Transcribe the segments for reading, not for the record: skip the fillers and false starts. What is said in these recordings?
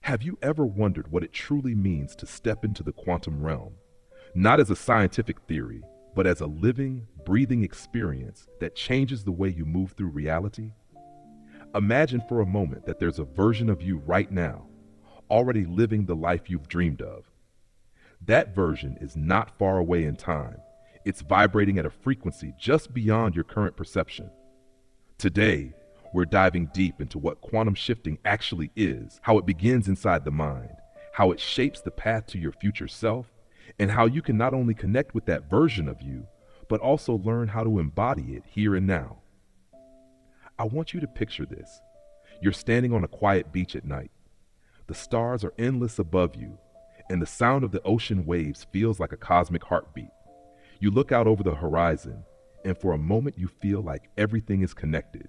Have you ever wondered what it truly means to step into the quantum realm? Not as a scientific theory, but as a living, breathing experience that changes the way you move through reality? Imagine for a moment that there's a version of you right now, already living the life you've dreamed of. That version is not far away in time. It's vibrating at a frequency just beyond your current perception. Today, we're diving deep into what quantum shifting actually is, how it begins inside the mind, how it shapes the path to your future self, and how you can not only connect with that version of you, but also learn how to embody it here and now. I want you to picture this. You're standing on a quiet beach at night. The stars are endless above you, and the sound of the ocean waves feels like a cosmic heartbeat. You look out over the horizon, and for a moment you feel like everything is connected.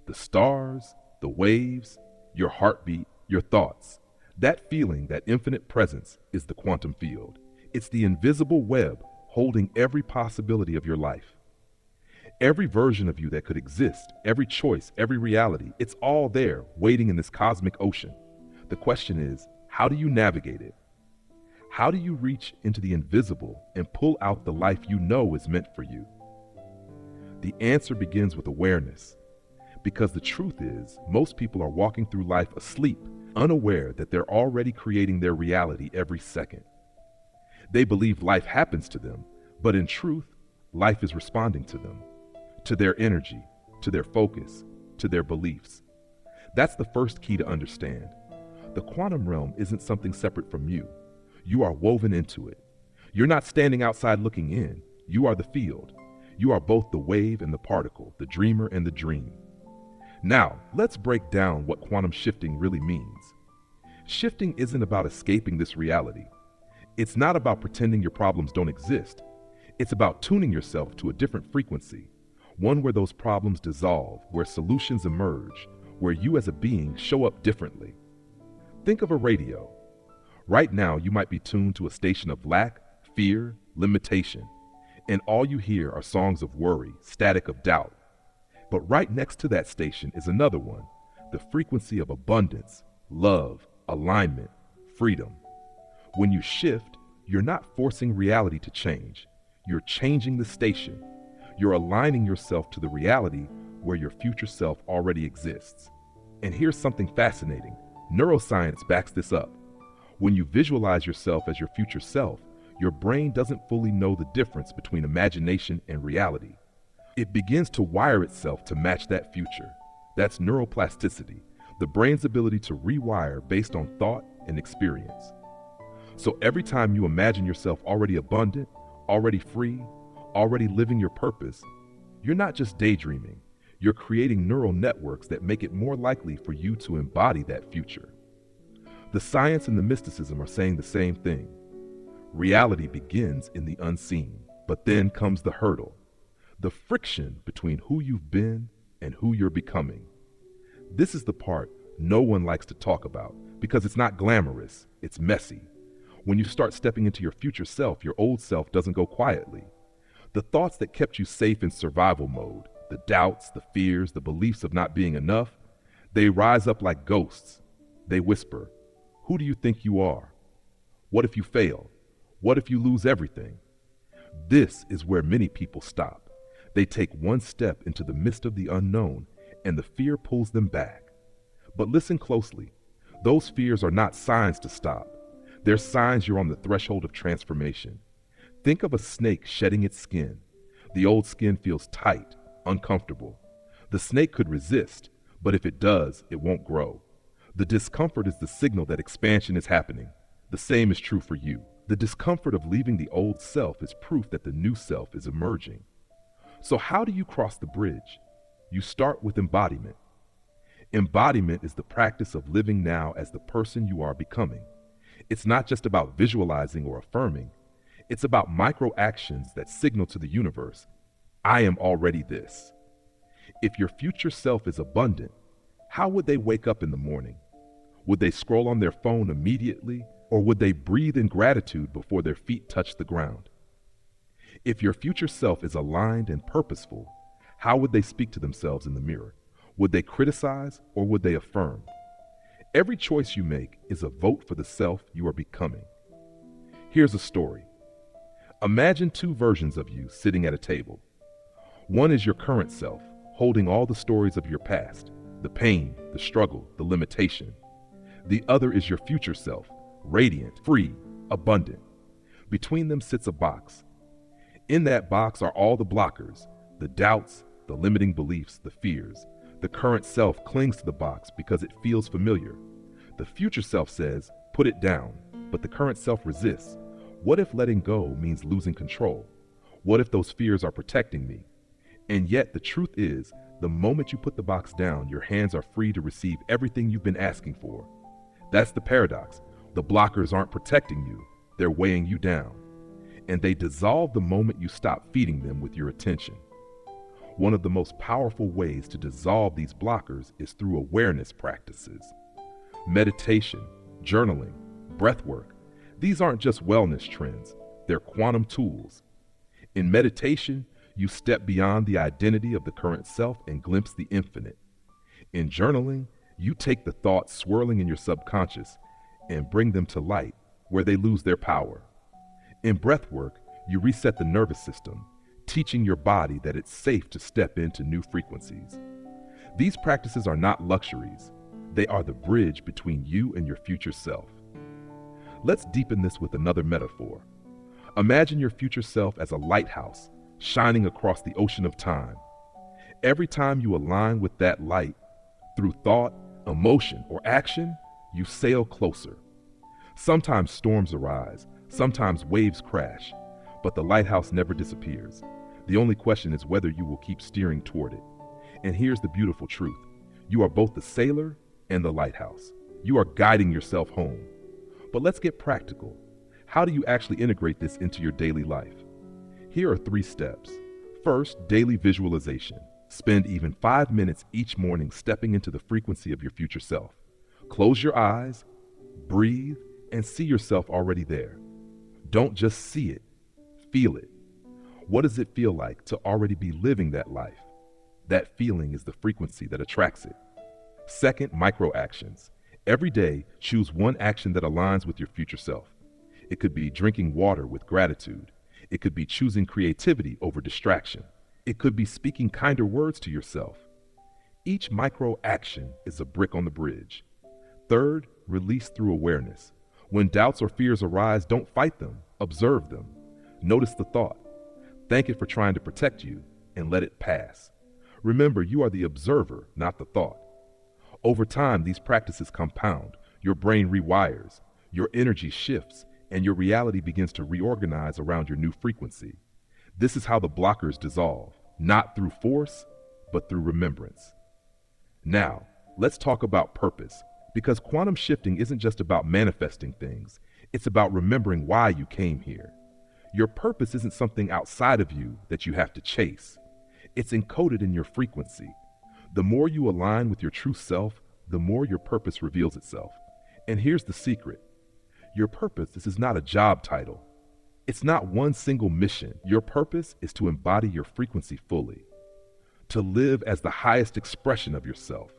The stars, the waves, your heartbeat, your thoughts. That feeling, that infinite presence, is the quantum field. It's the invisible web holding every possibility of your life. Every version of you that could exist, every choice, every reality, it's all there, waiting in this cosmic ocean. The question is, how do you navigate it? How do you reach into the invisible and pull out the life you know is meant for you? The answer begins with awareness. Because the truth is, most people are walking through life asleep, unaware that they're already creating their reality every second. They believe life happens to them, but in truth, life is responding to them, to their energy, to their focus, to their beliefs. That's the first key to understand. The quantum realm isn't something separate from you. You are woven into it. You're not standing outside looking in. You are the field. You are both the wave and the particle, the dreamer and the dream. Now, let's break down what quantum shifting really means. Shifting isn't about escaping this reality. It's not about pretending your problems don't exist. It's about tuning yourself to a different frequency, one where those problems dissolve, where solutions emerge, where you as a being show up differently. Think of a radio. Right now, you might be tuned to a station of lack, fear, limitation, and all you hear are songs of worry, static of doubt. But right next to that station is another one, the frequency of abundance, love, alignment, freedom. When you shift, you're not forcing reality to change. You're changing the station. You're aligning yourself to the reality where your future self already exists. And here's something fascinating. Neuroscience backs this up. When you visualize yourself as your future self, your brain doesn't fully know the difference between imagination and reality. It begins to wire itself to match that future. That's neuroplasticity, the brain's ability to rewire based on thought and experience. So every time you imagine yourself already abundant, already free, already living your purpose, you're not just daydreaming. You're creating neural networks that make it more likely for you to embody that future. The science and the mysticism are saying the same thing. Reality begins in the unseen, but then comes the hurdle. The friction between who you've been and who you're becoming. This is the part no one likes to talk about because it's not glamorous, it's messy. When you start stepping into your future self, your old self doesn't go quietly. The thoughts that kept you safe in survival mode, the doubts, the fears, the beliefs of not being enough, they rise up like ghosts. They whisper, "Who do you think you are? What if you fail? What if you lose everything?" This is where many people stop. They take one step into the mist of the unknown, and the fear pulls them back. But listen closely. Those fears are not signs to stop. They're signs you're on the threshold of transformation. Think of a snake shedding its skin. The old skin feels tight, uncomfortable. The snake could resist, but if it does, it won't grow. The discomfort is the signal that expansion is happening. The same is true for you. The discomfort of leaving the old self is proof that the new self is emerging. So how do you cross the bridge? You start with embodiment. Embodiment is the practice of living now as the person you are becoming. It's not just about visualizing or affirming. It's about micro actions that signal to the universe, I am already this. If your future self is abundant, how would they wake up in the morning? Would they scroll on their phone immediately, or would they breathe in gratitude before their feet touch the ground? If your future self is aligned and purposeful, how would they speak to themselves in the mirror? Would they criticize or would they affirm? Every choice you make is a vote for the self you are becoming. Here's a story. Imagine two versions of you sitting at a table. One is your current self, holding all the stories of your past, the pain, the struggle, the limitation. The other is your future self, radiant, free, abundant. Between them sits a box. In that box are all the blockers, the doubts, the limiting beliefs, the fears. The current self clings to the box because it feels familiar. The future self says, put it down, but the current self resists. What if letting go means losing control? What if those fears are protecting me? And yet the truth is, the moment you put the box down, your hands are free to receive everything you've been asking for. That's the paradox. The blockers aren't protecting you, they're weighing you down. And they dissolve the moment you stop feeding them with your attention. One of the most powerful ways to dissolve these blockers is through awareness practices. Meditation, journaling, breath work. These aren't just wellness trends, they're quantum tools. In meditation, you step beyond the identity of the current self and glimpse the infinite. In journaling, you take the thoughts swirling in your subconscious and bring them to light where they lose their power. In breath work, you reset the nervous system, teaching your body that it's safe to step into new frequencies. These practices are not luxuries. They are the bridge between you and your future self. Let's deepen this with another metaphor. Imagine your future self as a lighthouse shining across the ocean of time. Every time you align with that light, through thought, emotion, or action, you sail closer. Sometimes storms arise, sometimes waves crash, but the lighthouse never disappears. The only question is whether you will keep steering toward it. And here's the beautiful truth. You are both the sailor and the lighthouse. You are guiding yourself home. But let's get practical. How do you actually integrate this into your daily life? Here are 3 steps. First, daily visualization. Spend even 5 minutes each morning stepping into the frequency of your future self. Close your eyes, breathe, and see yourself already there. Don't just see it, feel it. What does it feel like to already be living that life? That feeling is the frequency that attracts it. Second, micro actions. Every day, choose one action that aligns with your future self. It could be drinking water with gratitude. It could be choosing creativity over distraction. It could be speaking kinder words to yourself. Each micro action is a brick on the bridge. Third, release through awareness. When doubts or fears arise, don't fight them, observe them. Notice the thought. Thank it for trying to protect you, and let it pass. Remember, you are the observer, not the thought. Over time, these practices compound. Your brain rewires, your energy shifts, and your reality begins to reorganize around your new frequency. This is how the blockers dissolve, not through force, but through remembrance. Now, let's talk about purpose, because quantum shifting isn't just about manifesting things, it's about remembering why you came here. Your purpose isn't something outside of you that you have to chase. It's encoded in your frequency. The more you align with your true self, the more your purpose reveals itself. And here's the secret. Your purpose, this is not a job title. It's not one single mission. Your purpose is to embody your frequency fully, to live as the highest expression of yourself.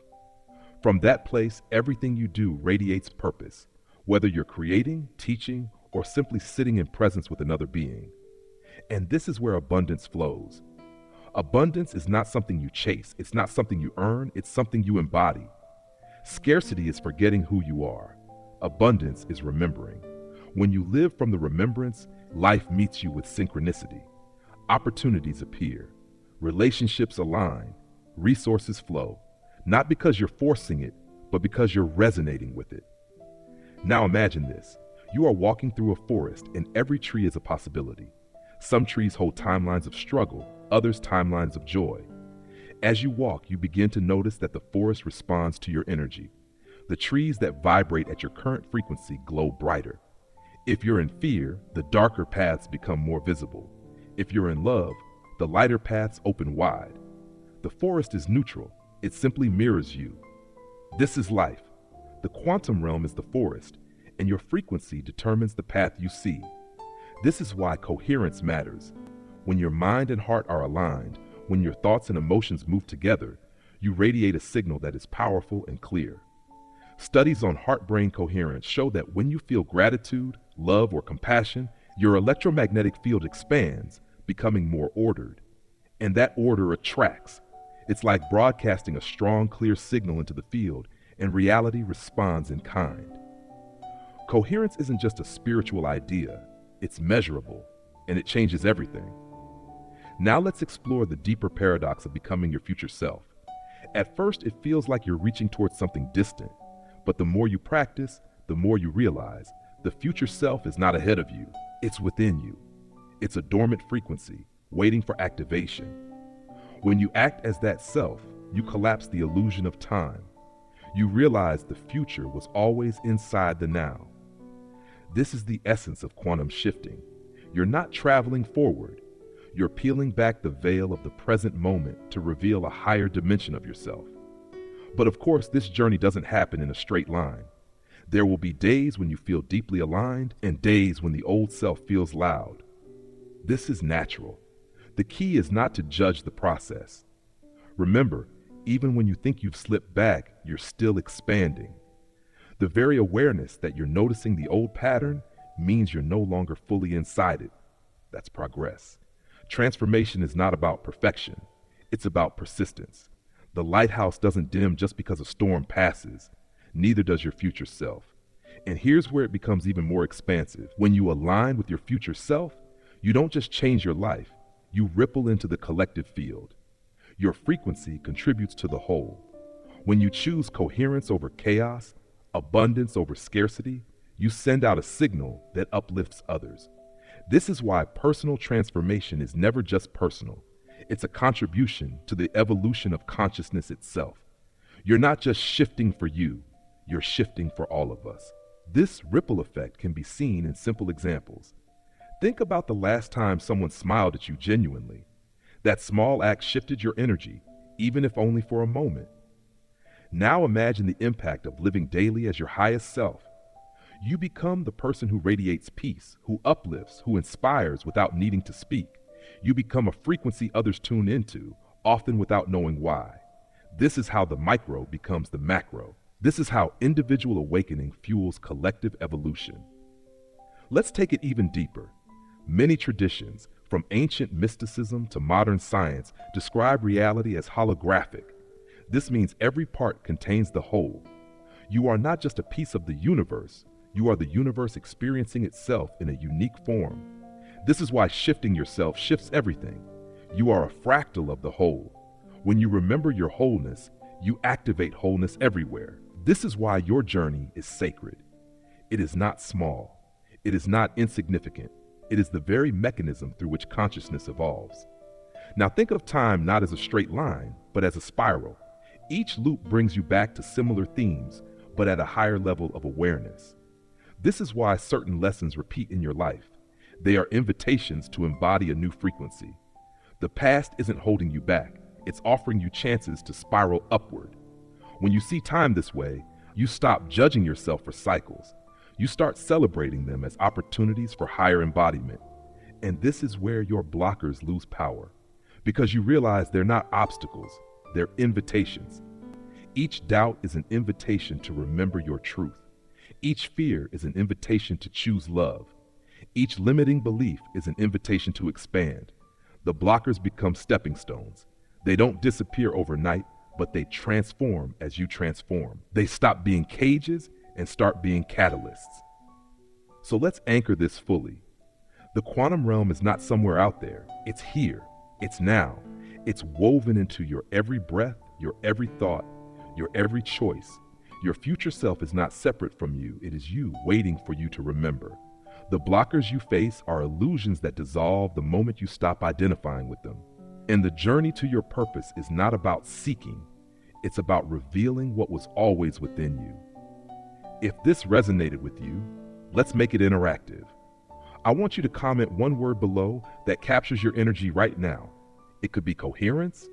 From that place, everything you do radiates purpose, whether you're creating, teaching, or simply sitting in presence with another being. And this is where abundance flows. Abundance is not something you chase. It's not something you earn. It's something you embody. Scarcity is forgetting who you are. Abundance is remembering. When you live from the remembrance, life meets you with synchronicity. Opportunities appear. Relationships align. Resources flow. Not because you're forcing it, but because you're resonating with it. Now imagine this. You are walking through a forest and every tree is a possibility. Some trees hold timelines of struggle, others timelines of joy. As you walk, you begin to notice that the forest responds to your energy. The trees that vibrate at your current frequency glow brighter. If you're in fear, the darker paths become more visible. If you're in love, the lighter paths open wide. The forest is neutral. It simply mirrors you. This is life. The quantum realm is the forest, and your frequency determines the path you see. This is why coherence matters. When your mind and heart are aligned, when your thoughts and emotions move together, you radiate a signal that is powerful and clear. Studies on heart-brain coherence show that when you feel gratitude, love, or compassion, your electromagnetic field expands, becoming more ordered. And that order attracts. It's like broadcasting a strong, clear signal into the field, and reality responds in kind. Coherence isn't just a spiritual idea, it's measurable, and it changes everything. Now let's explore the deeper paradox of becoming your future self. At first, it feels like you're reaching towards something distant, but the more you practice, the more you realize the future self is not ahead of you, it's within you. It's a dormant frequency, waiting for activation. When you act as that self, you collapse the illusion of time. You realize the future was always inside the now. This is the essence of quantum shifting. You're not traveling forward. You're peeling back the veil of the present moment to reveal a higher dimension of yourself. But of course, this journey doesn't happen in a straight line. There will be days when you feel deeply aligned and days when the old self feels loud. This is natural. The key is not to judge the process. Remember, even when you think you've slipped back, you're still expanding. The very awareness that you're noticing the old pattern means you're no longer fully inside it. That's progress. Transformation is not about perfection. It's about persistence. The lighthouse doesn't dim just because a storm passes. Neither does your future self. And here's where it becomes even more expansive. When you align with your future self, you don't just change your life, you ripple into the collective field. Your frequency contributes to the whole. When you choose coherence over chaos, abundance over scarcity, you send out a signal that uplifts others. This is why personal transformation is never just personal. It's a contribution to the evolution of consciousness itself. You're not just shifting for you, you're shifting for all of us. This ripple effect can be seen in simple examples. Think about the last time someone smiled at you genuinely. That small act shifted your energy, even if only for a moment. Now imagine the impact of living daily as your highest self. You become the person who radiates peace, who uplifts, who inspires without needing to speak. You become a frequency others tune into, often without knowing why. This is how the micro becomes the macro. This is how individual awakening fuels collective evolution. Let's take it even deeper. Many traditions, from ancient mysticism to modern science, describe reality as holographic. This means every part contains the whole. You are not just a piece of the universe, you are the universe experiencing itself in a unique form. This is why shifting yourself shifts everything. You are a fractal of the whole. When you remember your wholeness, you activate wholeness everywhere. This is why your journey is sacred. It is not small. It is not insignificant. It is the very mechanism through which consciousness evolves. Now think of time not as a straight line, but as a spiral. Each loop brings you back to similar themes, but at a higher level of awareness. This is why certain lessons repeat in your life. They are invitations to embody a new frequency. The past isn't holding you back. It's offering you chances to spiral upward. When you see time this way, you stop judging yourself for cycles. You start celebrating them as opportunities for higher embodiment. And this is where your blockers lose power, because you realize they're not obstacles, they're invitations. Each doubt is an invitation to remember your truth. Each fear is an invitation to choose love. Each limiting belief is an invitation to expand. The blockers become stepping stones. They don't disappear overnight, but they transform as you transform. They stop being cages and start being catalysts. So let's anchor this fully. The quantum realm is not somewhere out there. It's here. It's now. It's woven into your every breath, your every thought, your every choice. Your future self is not separate from you. It is you waiting for you to remember. The blockers you face are illusions that dissolve the moment you stop identifying with them. And the journey to your purpose is not about seeking. It's about revealing what was always within you. If this resonated with you, let's make it interactive. I want you to comment one word below that captures your energy right now. It could be coherence,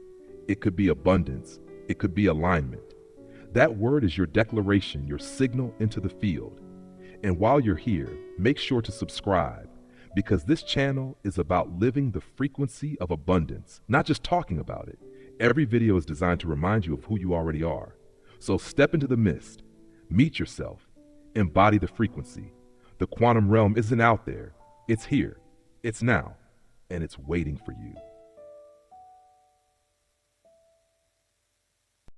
it could be abundance, it could be alignment. That word is your declaration, your signal into the field. And while you're here, make sure to subscribe, because this channel is about living the frequency of abundance, not just talking about it. Every video is designed to remind you of who you already are. So step into the mist. Meet yourself. Embody the frequency. The quantum realm isn't out there. It's here. It's now. And it's waiting for you.